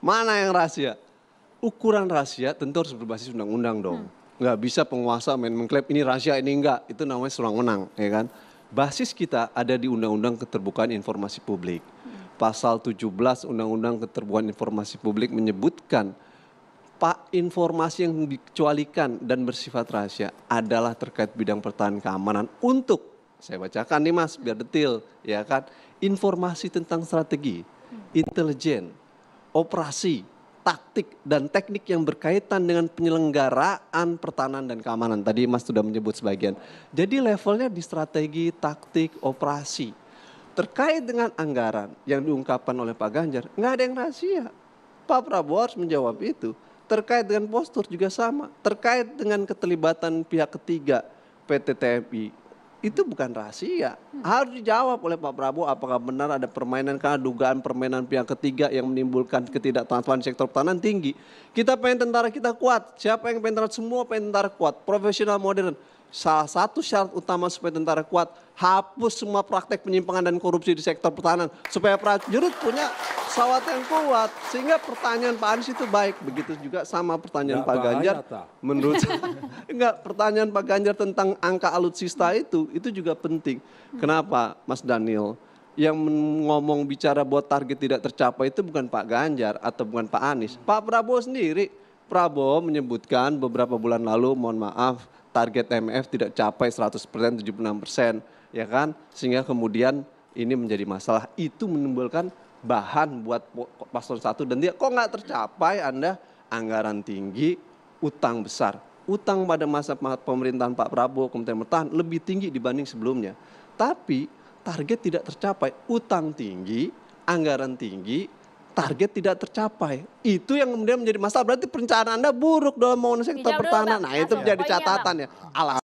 Mana yang rahasia? Ukuran rahasia tentu harus berbasis undang-undang dong. Nggak bisa penguasa main mengklaim ini rahasia ini enggak. Itu namanya sewenang-wenang, ya kan? Basis kita ada di Undang-Undang Keterbukaan Informasi Publik. Pasal 17 Undang-Undang Keterbukaan Informasi Publik menyebutkan informasi yang dikecualikan dan bersifat rahasia adalah terkait bidang pertahanan keamanan untuk, saya bacakan nih Mas biar detail, ya kan, informasi tentang strategi, intelijen, operasi, taktik dan teknik yang berkaitan dengan penyelenggaraan pertahanan dan keamanan. Tadi Mas sudah menyebut sebagian. Jadi levelnya di strategi, taktik, operasi. Terkait dengan anggaran yang diungkapkan oleh Pak Ganjar, nggak ada yang rahasia. Pak Prabowo harus menjawab itu. Terkait dengan postur juga sama. Terkait dengan keterlibatan pihak ketiga PT TMI, itu bukan rahasia. Harus dijawab oleh Pak Prabowo apakah benar ada permainan, karena dugaan permainan pihak ketiga yang menimbulkan ketidaktaatan sektor pertahanan tinggi. Kita pengen tentara kita kuat. Siapa yang pengen tentara? Semua pengen tentara kuat. Profesional modern. Salah satu syarat utama supaya tentara kuat, hapus semua praktek penyimpangan dan korupsi di sektor pertahanan. Supaya prajurit punya pesawat yang kuat. Sehingga pertanyaan Pak Anies itu baik. Begitu juga sama pertanyaan Pak Ganjar. Menurut enggak, pertanyaan Pak Ganjar tentang angka alutsista itu juga penting. Kenapa Mas Daniel? Yang ngomong bicara buat target tidak tercapai itu bukan Pak Ganjar atau bukan Pak Anies. Pak Prabowo sendiri. Prabowo menyebutkan beberapa bulan lalu, mohon maaf, target MF tidak capai 100%, 76%, ya kan? Sehingga kemudian ini menjadi masalah. Itu menimbulkan bahan buat paslon 1 dan dia kok nggak tercapai Anda anggaran tinggi, utang besar. Utang pada masa pemerintahan Pak Prabowo, Kementerian Pertahanan lebih tinggi dibanding sebelumnya. Tapi target tidak tercapai, utang tinggi, anggaran tinggi, target tidak tercapai. Itu yang kemudian menjadi masalah. Berarti perencanaan Anda buruk dalam membangun sektor pertahanan. Nah itu menjadi catatan ya.